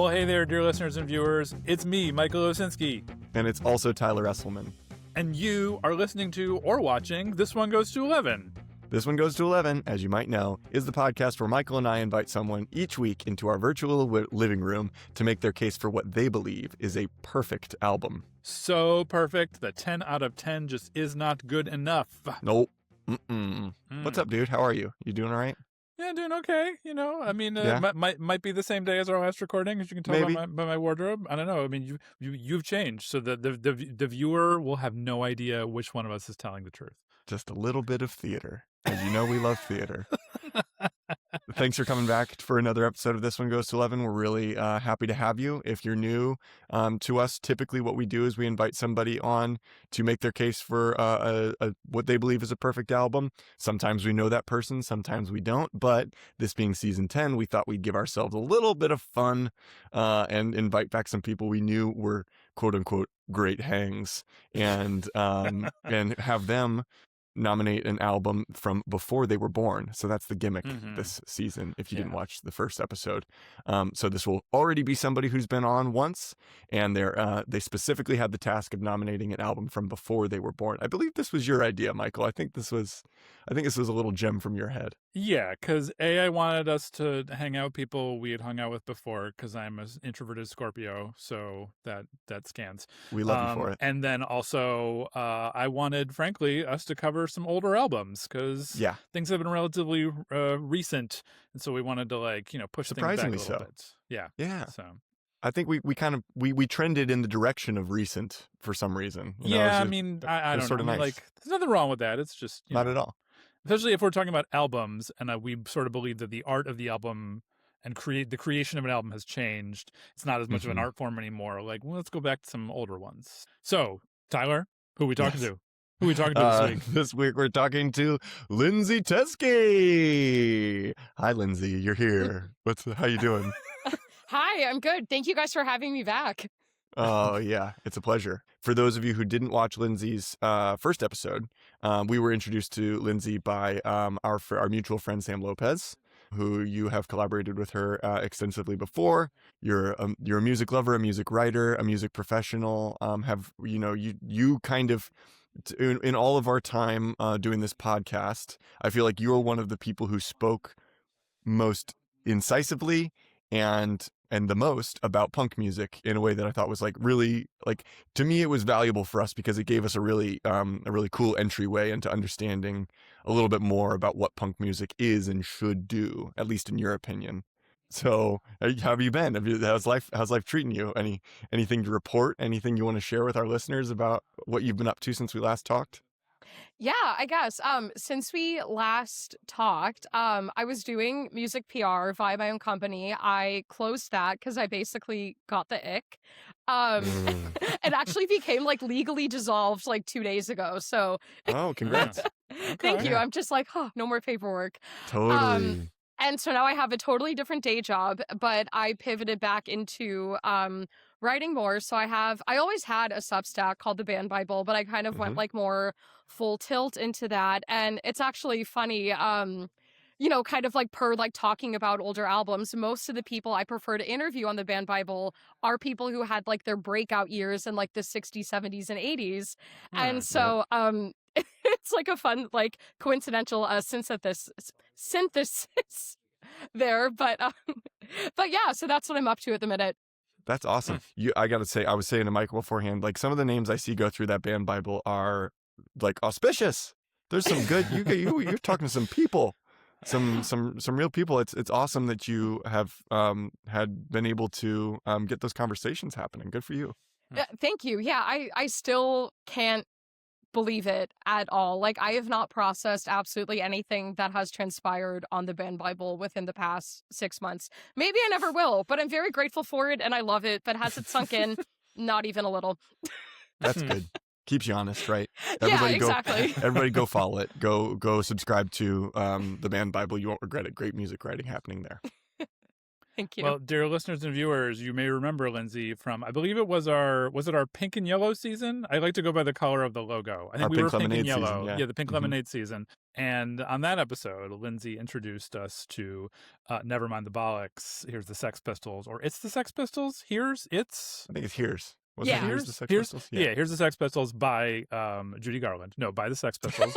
Well, hey there, dear listeners and viewers. It's me, Michael Osinski. And it's also Tyler Esselman. And you are listening to or watching This One Goes to 11. This One Goes to 11, as you might know, is the podcast where Michael and I invite someone each week into our virtual living room to make their case for what they believe is a perfect album. So perfect that 10 out of 10 just is not good enough. Nope. What's up, dude? How are you? You doing all right? Yeah, doing okay. You know, I mean, Yeah. might be the same day as our last recording, as you can tell Maybe. by my wardrobe. I don't know. I mean, you've changed, so the viewer will have no idea which one of us is telling the truth. Just a little bit of theater. As you know, we love theater. Thanks for coming back for another episode of This One Goes to 11. We're really happy to have you. If you're new to us, typically what we do is we invite somebody on to make their case for what they believe is a perfect album. Sometimes we know that person, sometimes we don't. But this being season 10, we thought we'd give ourselves a little bit of fun and invite back some people we knew were quote unquote great hangs and have them nominate an album from before they were born. So that's the gimmick this season, if you didn't watch the first episode. So this will already be somebody who's been on once, and they specifically had the task of nominating an album from before they were born. I believe this was your idea, Michael. I think this was a little gem from your head. Yeah, because I wanted us to hang out with people we had hung out with before, because I'm an introverted Scorpio, so that scans. We love you for it. And then also, I wanted, frankly, us to cover some older albums, because things have been relatively recent, and so we wanted to push things back a little bit. Yeah. So I think we trended in the direction of recent for some reason. I don't know. Nice. Like, there's nothing wrong with that. It's just not at all. Especially if we're talking about albums, and we sort of believe that the art of the album and the creation of an album has changed. It's not as much of an art form anymore. Like, well, let's go back to some older ones. So, Tyler, who are we talking to? Who are we talking to this week? This week we're talking to Lindsay Teske. Hi, Lindsay. You're here. How you doing? Hi, I'm good. Thank you guys for having me back. Oh, yeah. It's a pleasure. For those of you who didn't watch Lindsay's first episode, we were introduced to Lindsay by our mutual friend, Sam Lopez, who you have collaborated with her extensively before. You're a music lover, a music writer, a music professional. You kind of, in all of our time doing this podcast, I feel like you're one of the people who spoke most incisively and the most about punk music in a way that I thought was really to me, it was valuable for us because it gave us a really cool entryway into understanding a little bit more about what punk music is and should do, at least in your opinion. So how have you been? How's life treating you? Anything to report? Anything you want to share with our listeners about what you've been up to since we last talked? Yeah, I guess. Since we last talked, I was doing music PR via my own company. I closed that because I basically got the ick. It actually became legally dissolved 2 days ago. So, oh, congrats! Thank you. I'm just no more paperwork. Totally. And so now I have a totally different day job, but I pivoted back into writing more. So I always had a Substack called The Band Bible, but I kind of went more full tilt into that. And it's actually funny, kind of per talking about older albums. Most of the people I prefer to interview on The Band Bible are people who had their breakout years in the 60s, 70s, and 80s. And so it's a fun, coincidental synthesis there. But yeah, so that's what I'm up to at the minute. That's awesome. I got to say, I was saying to Michael beforehand, some of the names I see go through that Band Bible are auspicious. There's some good, you're talking to some people, some real people. It's awesome that you have had been able to get those conversations happening. Good for you. Thank you. Yeah, I still can't believe it at all. I have not processed absolutely anything that has transpired on the Band Bible within the past 6 months. Maybe I never will, but I'm very grateful for it and I love it. But has it sunk in? Not even a little. That's good. Keeps you honest, right? Exactly. Everybody go follow it. Go subscribe to the Band Bible. You won't regret it. Great music writing happening there. Thank you. Well, dear listeners and viewers, you may remember Lindsay from, I believe it was our pink and yellow season? I like to go by the color of the logo. I think we were pink and yellow. Season, yeah. The pink lemonade season. And on that episode, Lindsay introduced us to Never Mind The Bollocks, Here's the Sex Pistols, or It's the Sex Pistols, Here's, It's... I think it's Here's. Was Yeah. it Here's the Sex Here's, Pistols? Yeah, Here's the Sex Pistols by Judy Garland. No, by the Sex Pistols.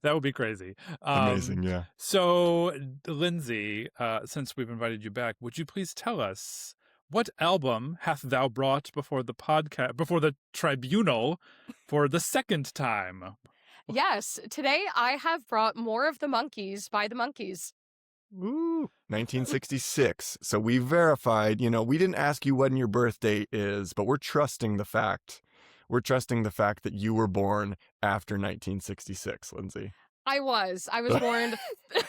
That would be crazy. Amazing, yeah. So, Lindsay, since we've invited you back, would you please tell us what album hath thou brought before the tribunal for the second time? Yes, today I have brought More of the Monkees by the Monkees. Ooh, 1966. So we verified, we didn't ask you when your birthday is, but we're trusting the fact. We're trusting the fact that you were born after 1966, Lindsay. I was born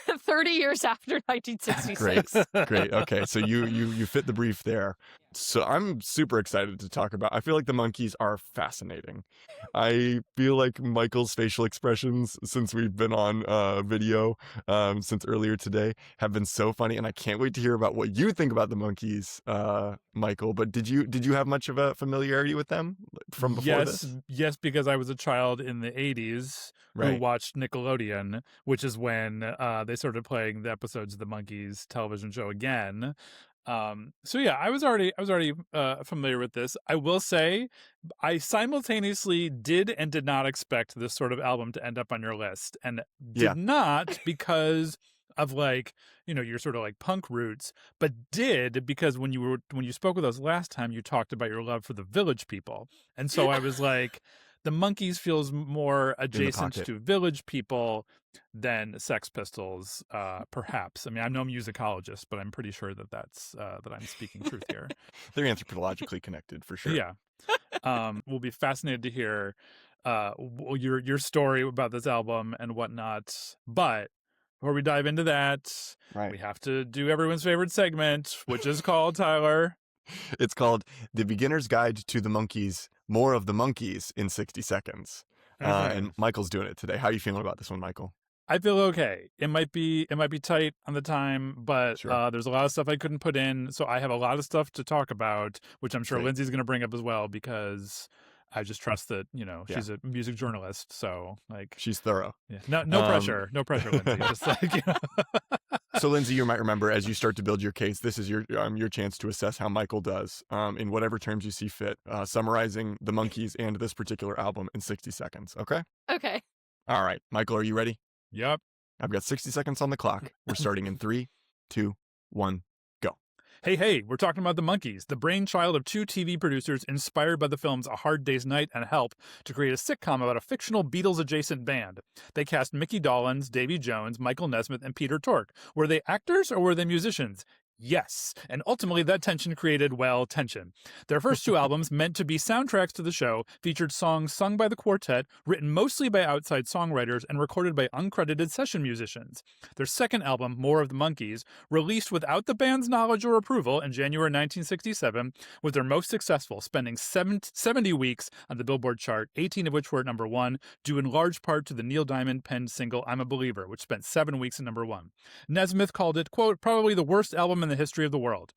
30 years after 1966. Great. Okay, so you fit the brief there. So I'm super excited to talk about. I feel like the Monkees are fascinating. I feel like Michael's facial expressions since we've been on video since earlier today have been so funny, and I can't wait to hear about what you think about the Monkees, Michael. But did you have much of a familiarity with them from before this? Yes, because I was a child in the 80s who watched Nickelodeon, which is when they started playing the episodes of the Monkees television show again. So yeah, I was already familiar with this. I will say I simultaneously did and did not expect this sort of album to end up on your list, and did not because of your sort of punk roots, but did because when you spoke with us last time, you talked about your love for the Village People. And so I was like, the Monkees feels more adjacent to Village People than Sex Pistols, perhaps. I mean, I'm no musicologist, but I'm pretty sure that I'm speaking truth here. They're anthropologically connected for sure. Yeah. We'll be fascinated to hear your story about this album and whatnot. But before we dive into that, we have to do everyone's favorite segment, which is called, Tyler. It's called The Beginner's Guide to the Monkees, More of the Monkees in 60 seconds. And Michael's doing it today. How are you feeling about this one, Michael? I feel okay. It might be tight on the time, but there's a lot of stuff I couldn't put in. So I have a lot of stuff to talk about, which I'm sure Lindsay's going to bring up as well, because I just trust that, she's a music journalist. So she's thorough. Yeah. No pressure. No pressure, Lindsay. Just So, Lindsay, you might remember as you start to build your case, this is your chance to assess how Michael does in whatever terms you see fit, summarizing the Monkees and this particular album in 60 seconds. Okay? Okay. All right. Michael, are you ready? Yep. I've got 60 seconds on the clock. We're starting in 3, 2, 1, go. Hey, we're talking about the Monkees, the brainchild of two TV producers inspired by the films A Hard Day's Night and Help to create a sitcom about a fictional Beatles-adjacent band. They cast Mickey Dolenz, Davy Jones, Michael Nesmith, and Peter Tork. Were they actors or were they musicians? Yes, and ultimately that tension created, tension. Their first two albums, meant to be soundtracks to the show, featured songs sung by the quartet, written mostly by outside songwriters, and recorded by uncredited session musicians. Their second album, More of the Monkees, released without the band's knowledge or approval in January 1967, was their most successful, spending 70 weeks on the Billboard chart, 18 of which were at number 1, due in large part to the Neil Diamond penned single I'm a Believer, which spent 7 weeks at number 1. Nesmith called it, quote, probably the worst album in the history of the world.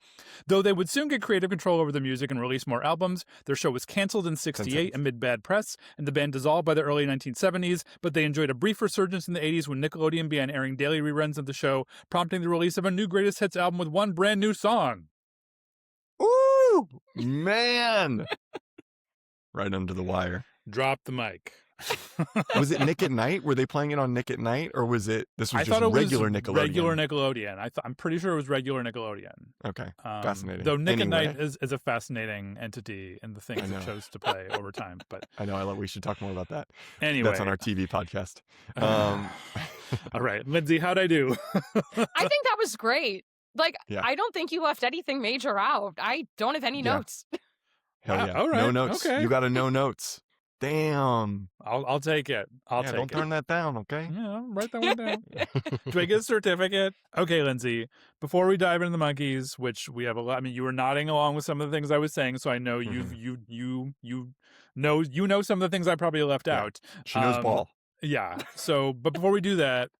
Though they would soon get creative control over the music and release more albums, their show was canceled in 68 amid bad press, and the band dissolved by the early 1970s, but they enjoyed a brief resurgence in the 80s when Nickelodeon began airing daily reruns of the show, prompting the release of a new greatest hits album with one brand new song. Ooh, man. Right under the wire. Drop the mic. Was it Nick at Night? Were they playing it on Nick at Night, or was it regular Nickelodeon? Regular Nickelodeon. I'm pretty sure it was regular Nickelodeon. Okay, fascinating. Though Nick at Night is a fascinating entity in the things it chose to play over time. But I know. We should talk more about that. Anyway, that's on our TV podcast. All right, Lindsay, how'd I do? I think that was great. I don't think you left anything major out. I don't have any notes. Hell yeah! All right. No notes. Okay. You got to no notes. Damn. I'll take it. Take don't turn that down, okay? Yeah, write that one down. Do I get a certificate? Okay, Lindsay, before we dive into the Monkees, which we have a lot, I mean, you were nodding along with some of the things I was saying, so I know you know some of the things I probably left out. She knows ball. Yeah. So, but before we do that,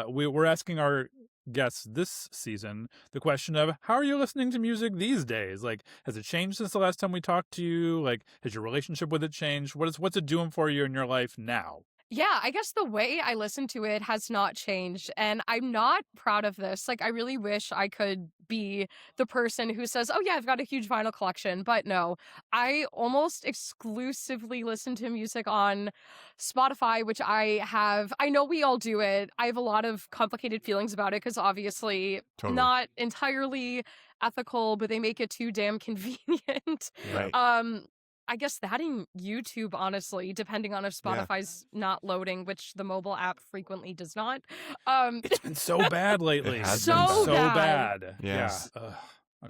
we're asking our guests this season the question of how are you listening to music these days? Like, has it changed since the last time we talked to you? Like, has your relationship with it changed? What's it doing for you in your life now? Yeah, I guess the way I listen to it has not changed, and I'm not proud of this. Like, I really wish I could be the person who says, oh yeah, I've got a huge vinyl collection, but no. I almost exclusively listen to music on Spotify, which I know we all do it. I have a lot of complicated feelings about it because obviously Totally. not entirely ethical, but they make it too damn convenient. Right. I guess that in YouTube, honestly, depending on if Spotify's not loading, which the mobile app frequently does not. It's been so bad lately. It has So been so bad. bad. Yes. Yeah.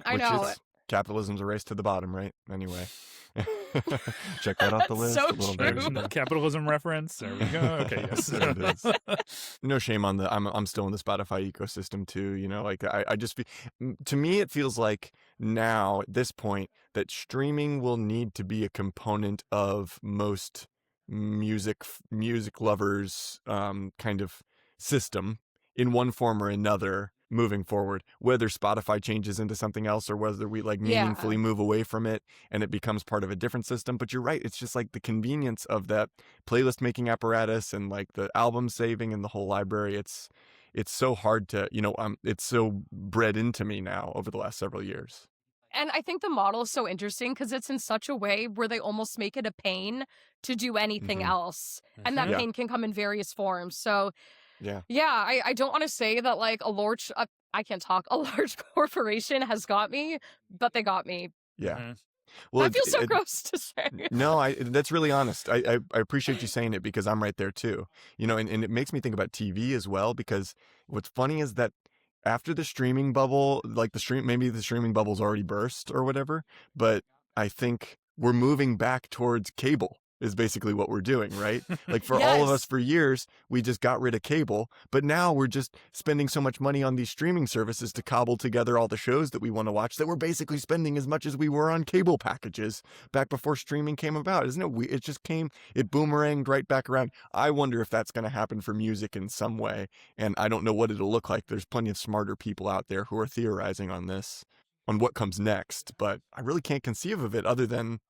I Which know. is capitalism's a race to the bottom, right? Anyway. Check that off the list. So a little true. bit. Capitalism reference. There we go. Okay, yes. There it is. No shame on I'm still in the Spotify ecosystem too, you know, like I just to me it feels like now at this point that streaming will need to be a component of most music lovers kind of system in one form or another moving forward, whether Spotify changes into something else or whether we like meaningfully move away from it and it becomes part of a different system. But you're right, it's just like the convenience of that playlist making apparatus and like the album saving and the whole library. It's so hard to, you know, it's so bred into me now over the last several years. And I think the model is so interesting because it's in such a way where they almost make it a pain to do anything else. And that pain can come in various forms. So I don't want to say that like a large corporation has got me, but they got me. Yeah. Well, that feels so gross to say. No, that's really honest. I appreciate you saying it because I'm right there too. You know, and it makes me think about TV as well, because what's funny is that after the streaming bubble, like maybe the streaming bubble's already burst or whatever, but I think we're moving back towards cable is basically what we're doing, right? Like for all of us for years, we just got rid of cable, but now we're just spending so much money on these streaming services to cobble together all the shows that we want to watch that we're basically spending as much as we were on cable packages back before streaming came about. Isn't it? It boomeranged right back around. I wonder if that's going to happen for music in some way, and I don't know what it'll look like. There's plenty of smarter people out there who are theorizing on this, on what comes next, but I really can't conceive of it other than,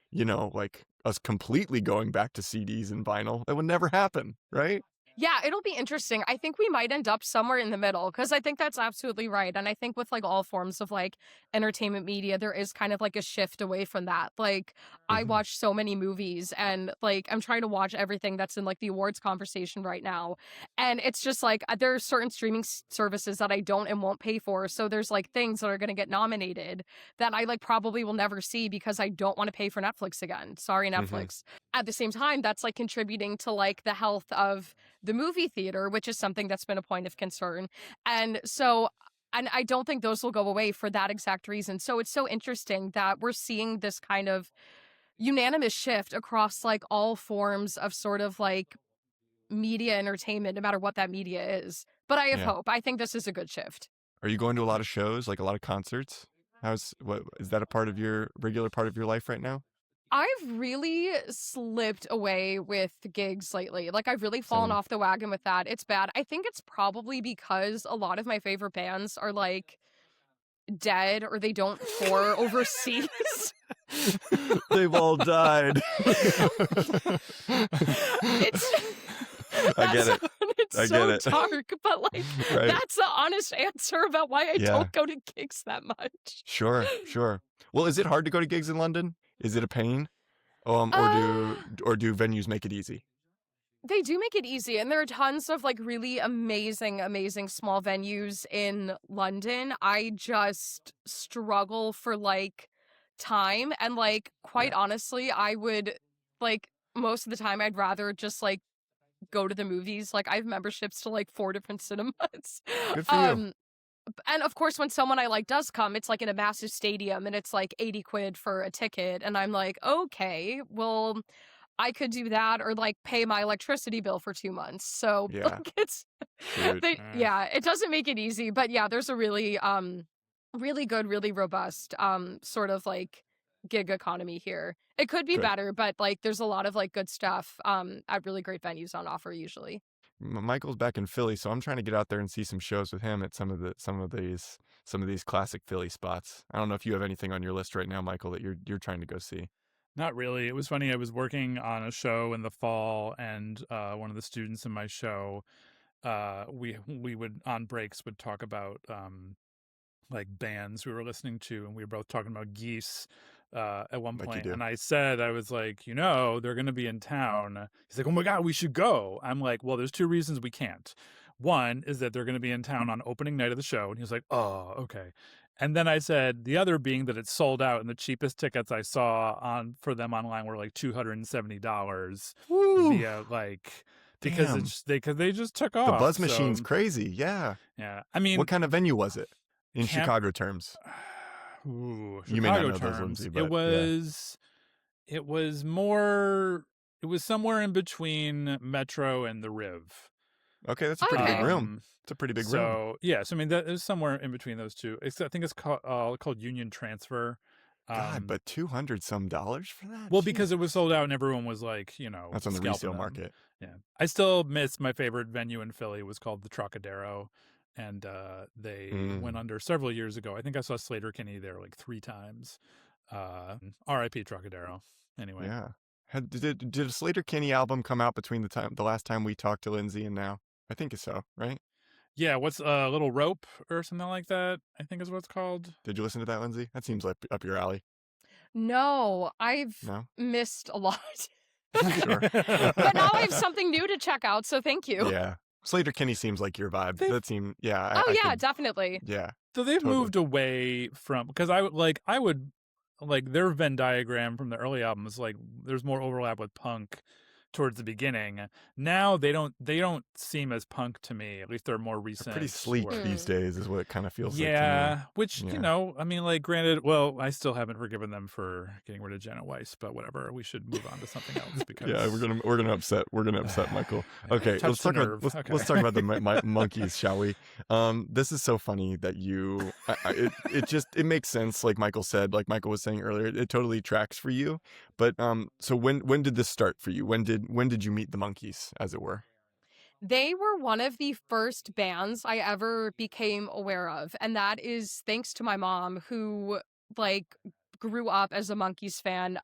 you know, like us completely going back to CDs and vinyl. That would never happen, right? Yeah, it'll be interesting. I think we might end up somewhere in the middle because I think that's absolutely right. And I think with like all forms of like entertainment media, there is kind of like a shift away from that. Like I watch so many movies and like I'm trying to watch everything that's in like the awards conversation right now. And it's just like there are certain streaming services that I don't and won't pay for. So there's like things that are going to get nominated that I like probably will never see because I don't want to pay for Netflix again. Sorry, Netflix. At the same time, that's like contributing to like the health of the movie theater, which is something that's been a point of concern. And I don't think those will go away for that exact reason. So it's so interesting that we're seeing this kind of unanimous shift across like all forms of sort of like media entertainment, no matter what that media is. But I have hope. I think this is a good shift. Are you going to a lot of shows, like a lot of concerts? What is that a regular part of your life right now? I've really slipped away with gigs lately. Like, I've really fallen off the wagon with that. It's bad. I think it's probably because a lot of my favorite bands are, like, dead or they don't tour overseas. They've all died. I get it. It's so dark, but like that's the honest answer about why I don't go to gigs that much. Sure. Well, is it hard to go to gigs in London? Is it a pain? Or do venues make it easy? They do make it easy, and there are tons of like really amazing small venues in London. I just struggle for like time, and like quite honestly, I would like most of the time I'd rather just like go to the movies. Like I have memberships to like 4 different cinemas. Good for you. And of course, when someone I like does come, it's like in a massive stadium and it's like 80 quid for a ticket. And I'm like, okay, well, I could do that or like pay my electricity bill for 2 months. So like, it doesn't make it easy. But yeah, there's a really, really good, really robust sort of like gig economy here. It could be better, but like there's a lot of like good stuff at really great venues on offer usually. Michael's back in Philly, so I'm trying to get out there and see some shows with him at some of these classic Philly spots. I don't know if you have anything on your list right now, Michael, that you're trying to go see. Not really. It was funny. I was working on a show in the fall, and one of the students in my show, we would on breaks would talk about like bands we were listening to, and we were both talking about Geese at one Like you point. do. And I said, I was like, they're going to be in town. He's like, oh my God, we should go. I'm like, well, there's two reasons we can't. One is that they're going to be in town on opening night of the show. And he was like, oh, okay. And then I said, the other being that it's sold out, and the cheapest tickets I saw for them online were like $270 Woo! via because Damn. because they just took off. The buzz machine's crazy. Yeah. Yeah. I mean, what kind of venue was it in Chicago terms? Ooh, You may not Chicago know those, terms. Lindsay, but It was more. It was somewhere in between Metro and the Riv. Okay, that's a pretty big Okay. room. It's a pretty big room. So yes, I mean that is somewhere in between those two. I think it's called Union Transfer. God, but $200 some for that? Well, Jeez. because it was sold out and everyone was like, That's on the scalping resale them. market. Yeah, I still miss my favorite venue in Philly. Was called the Trocadero, and they went under several years ago. I think I saw Slater Kinney there like 3 times. R.I.P. Trocadero. Anyway, Yeah. Did a Slater Kinney album come out between the last time we talked to Lindsay and now? I think so, right? yeah. What's a little rope or something like that? I think is what it's called. Did you listen to that, Lindsay? That seems like up your alley. No, I've No? missed a lot. Sure. But now I have something new to check out, so thank you. Yeah. Slater Kinney seems like your vibe. That seemed, yeah. Oh, yeah, could- definitely. Yeah. So they've Totally. moved away from, because I would like their Venn diagram from the early albums, like there's more overlap with punk towards the beginning. Now they don't seem as punk to me. At least they're more recent. They're pretty sleek work. these days is what it kind of feels like to me. Yeah, which Yeah. I mean, like, granted, well, I still haven't forgiven them for getting rid of Janet Weiss, but whatever. We should move on to something else because Yeah, we're gonna upset Michael. Okay, touched the nerve. let's talk about the Monkees, shall we? This is so funny that it makes sense, like Michael said, like Michael was saying earlier, it totally tracks for you. But so when did this start for you? When did you meet the Monkees, as it were? They were one of the first bands I ever became aware of, and that is thanks to my mom, who like grew up as a Monkees fan.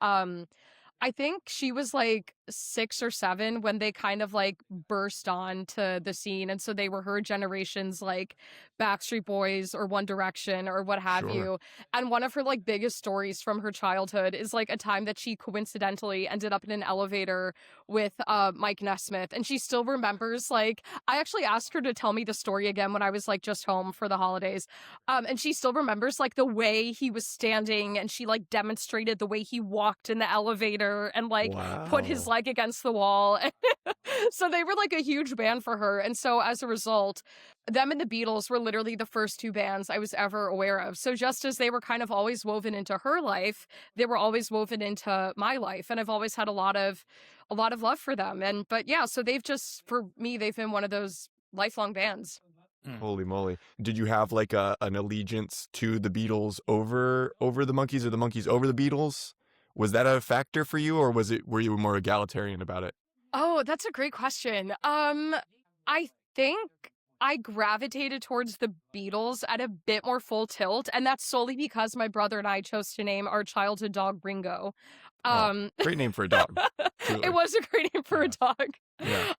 I think she was like 6 or 7 when they kind of like burst onto the scene, and so they were her generation's like Backstreet Boys or One Direction or what have Sure. you. And one of her like biggest stories from her childhood is like a time that she coincidentally ended up in an elevator with Mike Nesmith, and she still remembers, like, I actually asked her to tell me the story again when I was like just home for the holidays, and she still remembers like the way he was standing, and she like demonstrated the way he walked in the elevator and like put his Wow. leg against the wall. So they were like a huge band for her, and so as a result, them and the Beatles were literally the first 2 bands I was ever aware of. So just as they were kind of always woven into her life, they were always woven into my life, and I've always had a lot of love for them. But yeah, so they've just, for me, they've been one of those lifelong bands. Holy moly! Did you have like an allegiance to the Beatles over the Monkees, or the Monkees over the Beatles? Was that a factor for you, or were you more egalitarian about it? Oh, that's a great question. I think I gravitated towards the Beatles at a bit more full tilt, and that's solely because my brother and I chose to name our childhood dog Ringo. Great name for a dog. Truly. It was a great name for a dog. Yeah.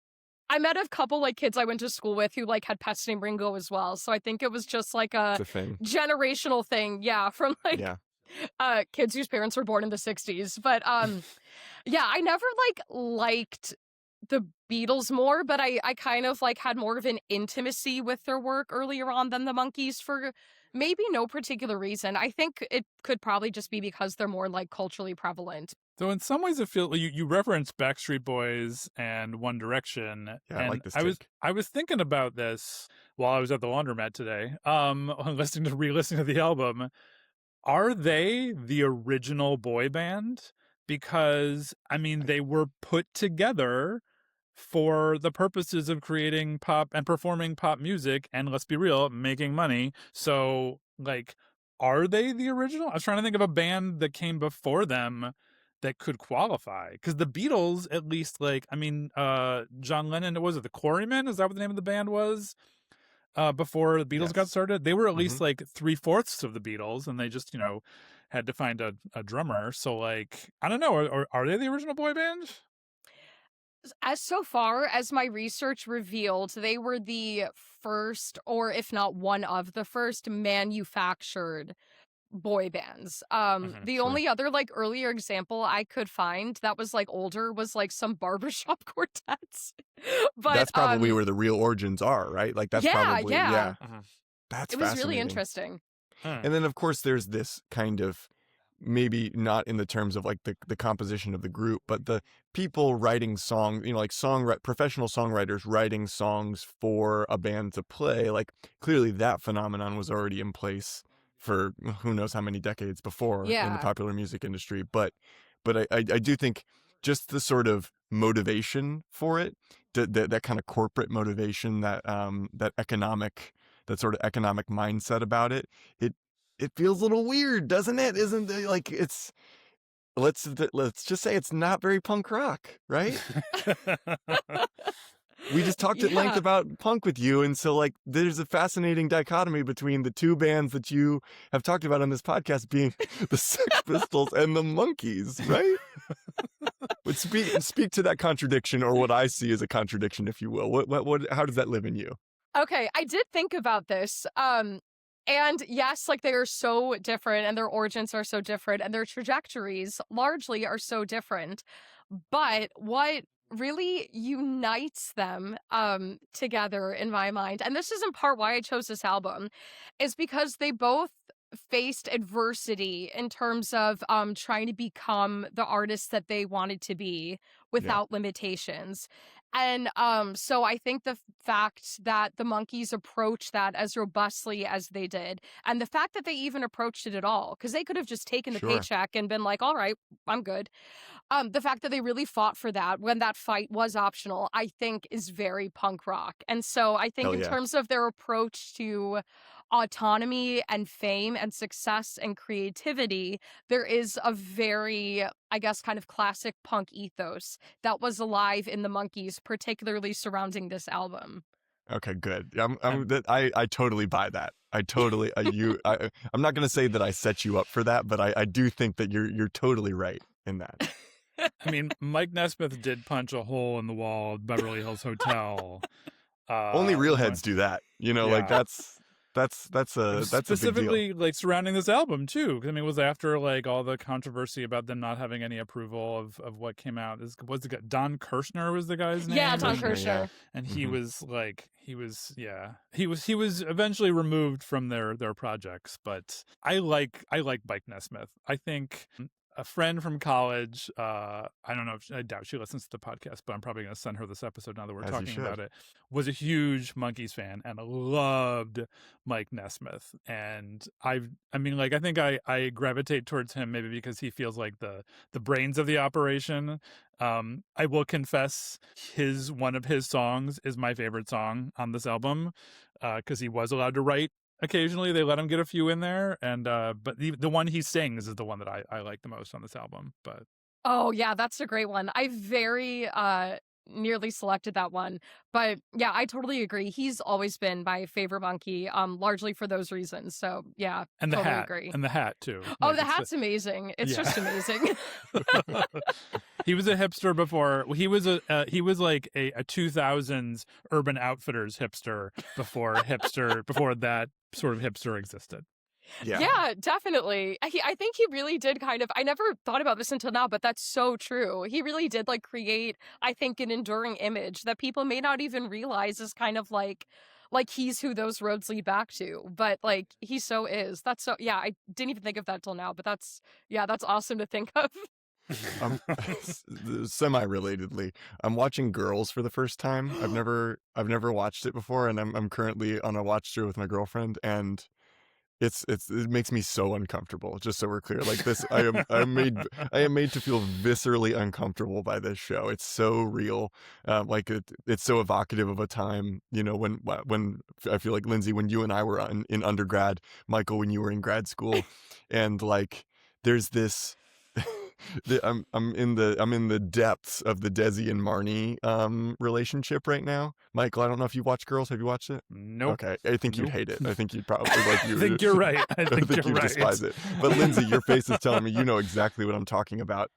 I met a couple like kids I went to school with who like had pets named Ringo as well. So I think it was just like It's a a thing. generational thing. Yeah. From like Yeah. kids whose parents were born in the 60s. But yeah, I never liked the Beatles more, but I kind of like had more of an intimacy with their work earlier on than the Monkees for maybe no particular reason. I think it could probably just be because they're more like culturally prevalent. So in some ways, it feels you referenced Backstreet Boys and One Direction. Yeah, and I like this I take. was thinking about this while I was at the laundromat today. Re-listening to the album. Are they the original boy band? Because I mean, they were put together for the purposes of creating pop and performing pop music, and let's be real, making money. So, like, are they the original? I was trying to think of a band that came before them that could qualify, because the Beatles, at least, like, I mean, John Lennon, was it the Quarrymen? Is that what the name of the band was? Before the Beatles got Yes. started, they were at least like 3/4 of the Beatles, and they just, had to find a drummer. So, like, I don't know, are they the original boy band? As so far as my research revealed, they were the first, or if not one of the first, manufactured boy bands. The Sure. only other like earlier example I could find that was like older was like some barbershop quartets. But That's probably where the real origins are, right? Like that's yeah, probably yeah. That's It was really fascinating. interesting. And then of course there's this kind of, maybe not in the terms of like the composition of the group, but the people writing songs, like professional songwriters writing songs for a band to play. Like clearly that phenomenon was already in place for who knows how many decades before in the Yeah. popular music industry. But I do think just the sort of motivation for it, that kind of corporate motivation, that that sort of economic mindset about it, it feels a little weird, doesn't it? Isn't it? Like, it's, let's just say it's not very punk rock, right? We just talked at length Yeah. about punk with you, and so like there's a fascinating dichotomy between the two bands that you have talked about on this podcast being the Sex Pistols and the Monkees, right? But speak to that contradiction, or what I see as a contradiction, if you will. What how does that live in you? Okay, I did think about this. And yes, like they are so different and their origins are so different and their trajectories largely are so different. But what really unites them together in my mind, and this is in part why I chose this album, is because they both faced adversity in terms of trying to become the artists that they wanted to be without limitations. And so I think the fact that the Monkees approached that as robustly as they did, and the fact that they even approached it at all, because they could have just taken the Sure. paycheck and been like, all right, I'm good. The fact that they really fought for that when that fight was optional, I think is very punk rock. And so I think Hell in yeah. terms of their approach to autonomy and fame and success and creativity, there is a very, I guess, kind of classic punk ethos that was alive in the Monkees, particularly surrounding this album. Okay, good. I totally buy that. I totally I'm not gonna say that I set you up for that, but I do think that you're totally right in that. I mean, Mike Nesmith did punch a hole in the wall of Beverly Hills Hotel. Only real heads do that, like Yeah. that's a big deal. Specifically, like, surrounding this album too, because I mean, it was after like all the controversy about them not having any approval of what came out. Was the guy Don Kirshner was the guy's name? Yeah, Don Kirshner, yeah. Kirshner. And he was he was eventually removed from their projects. But I like Mike Nesmith. I think a friend from college, I don't know, I doubt she listens to the podcast, but I'm probably going to send her this episode now that we're talking about it, was a huge Monkees fan and loved Mike Nesmith. And I mean, like, I think I gravitate towards him maybe because he feels like the brains of the operation. I will confess one of his songs is my favorite song on this album, because he was allowed to write. Occasionally they let him get a few in there, and but the one he sings is the one that I like the most on this album. But oh yeah, that's a great one. I very nearly selected that one, but yeah, I totally agree. He's always been my favorite Monkee, largely for those reasons. So yeah, and the totally hat agree. and the hat too. Oh, Like, the hat's amazing. It's just amazing. He was a hipster before. He was like a 2000s Urban Outfitters hipster before that sort of hipster existed. Yeah, definitely. I think he really did kind of, I never thought about this until now, but that's so true. He really did like create, I think, an enduring image that people may not even realize is kind of like he's who those roads lead back to. But like he so is. That's so, yeah, I didn't even think of that till now, but that's awesome to think of. Semi-relatedly, I'm watching Girls for the first time. I've never watched it before, and I'm currently on a watch through with my girlfriend, and it makes me so uncomfortable. Just so we're clear, like this, I am made to feel viscerally uncomfortable by this show. It's so real, like it's so evocative of a time, when I feel like, Lindsay, when you and I were in undergrad, Michael, when you were in grad school, and like there's this I'm in the depths of the Desi and Marnie relationship right now. Michael, I don't know if you watch Girls. Have you watched it? Nope. Okay, I think you'd Nope. hate it. I think you'd probably like you. I think you're right. I think you'd you're right. despise it. But Lindsay, your face is telling me you know exactly what I'm talking about.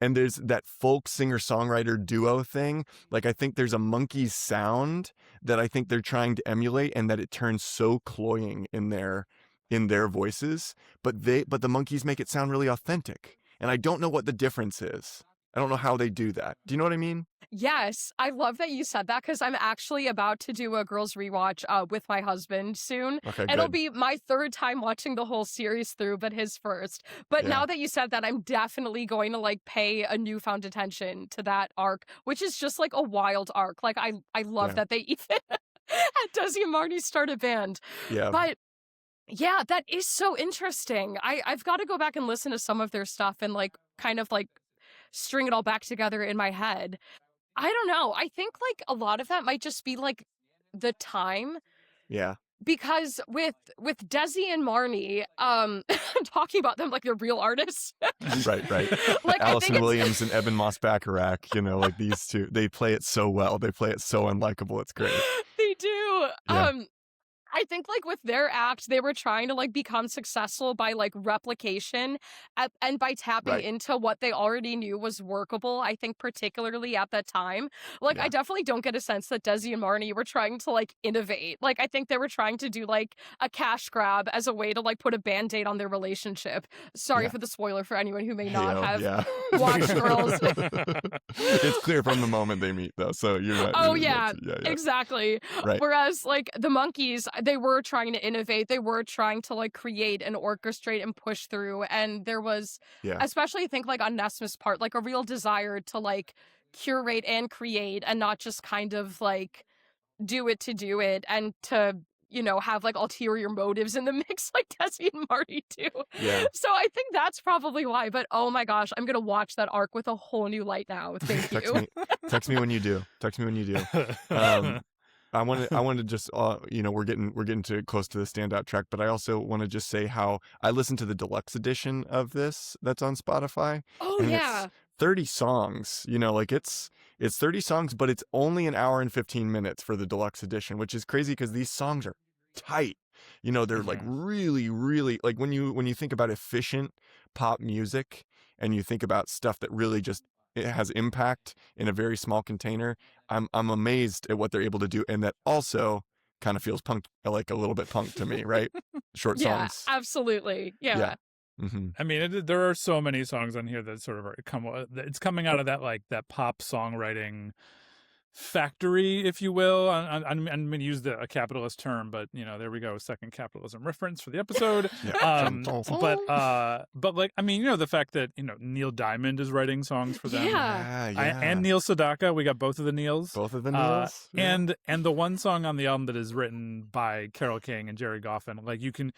And there's that folk singer-songwriter duo thing. Like, I think there's a Monkees sound that I think they're trying to emulate, and that it turns so cloying in their voices. But the Monkees make it sound really authentic. And I don't know what the difference is. I don't know how they do that. Do you know what I mean? Yes, I love that you said that because I'm actually about to do a girls rewatch with my husband soon. Okay, It'll good. be my third time watching the whole series through, but his first. But now that you said that, I'm definitely going to like pay a newfound attention to that arc, which is just like a wild arc. Like I love that they even had Desi and Marty start a band. Yeah. But yeah, that is so interesting. I've got to go back and listen to some of their stuff and like kind of like string it all back together in my head. I don't know. I think like a lot of that might just be like the time. Yeah. Because with Desi and Marnie, talking about them like they're real artists. Right. Like Allison Williams and Eben Moss-Bacharach, you know, like these two, they play it so well. They play it so unlikable. It's great. They do. Yeah. I think like with their act, they were trying to like become successful by like replication and by tapping into what they already knew was workable. I think particularly at that time, like I definitely don't get a sense that Desi and Marnie were trying to like innovate. Like I think they were trying to do like a cash grab as a way to like put a band-aid on their relationship. Sorry for the spoiler for anyone who may not have watched Girls. It's clear from the moment they meet though, so you're not. Oh yeah, exactly. Right. Whereas like the Monkees, they were trying to innovate. They were trying to like create and orchestrate and push through. And there was, especially I think like on Nesmith's part, like a real desire to like curate and create and not just kind of like do it to do it and to, you know, have like ulterior motives in the mix like Desi and Marty do. Yeah. So I think that's probably why. But oh my gosh, I'm gonna watch that arc with a whole new light now. Thank you. Text me when you do. I want to just you know, we're getting to close to the standout track, but I also want to just say how I listened to the deluxe edition of this that's on Spotify. Oh and yeah. It's 30 songs, you know, like it's 30 songs, but it's only an hour and 15 minutes for the deluxe edition, which is crazy because these songs are tight. You know, they're like really, really like when you think about efficient pop music and you think about stuff that really just it has impact in a very small container. I'm amazed at what they're able to do, and that also kind of feels punk, like a little bit punk to me, right? Short songs. Yeah, absolutely. Yeah. Mm-hmm. I mean, there are so many songs on here that sort of it's coming out of that like that pop songwriting factory, if you will. I'm going to use a capitalist term, but you know, there we go, second capitalism reference for the episode. But like, I mean, you know, the fact that, you know, Neil Diamond is writing songs for them, and Neil Sedaka, we got both of the Neils, and the one song on the album that is written by Carole King and Jerry Goffin, like you can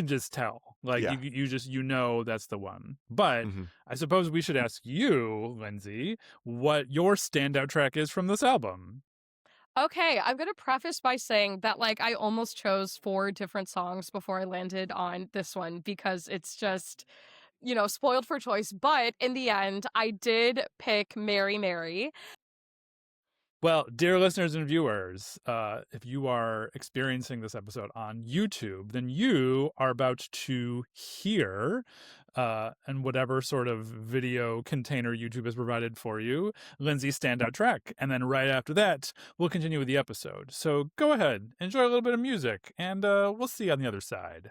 just tell, like you just, you know, that's the one. But I suppose we should ask you, Lindsay, what your standout track is from this album. Okay, I'm going to preface by saying that like I almost chose 4 different songs before I landed on this one because it's just, you know, spoiled for choice. But in the end, I did pick Mary Mary. Well, dear listeners and viewers, if you are experiencing this episode on YouTube, then you are about to hear, and whatever sort of video container YouTube has provided for you, Lindsay's standout track. And then right after that, we'll continue with the episode. So go ahead, enjoy a little bit of music, and we'll see you on the other side.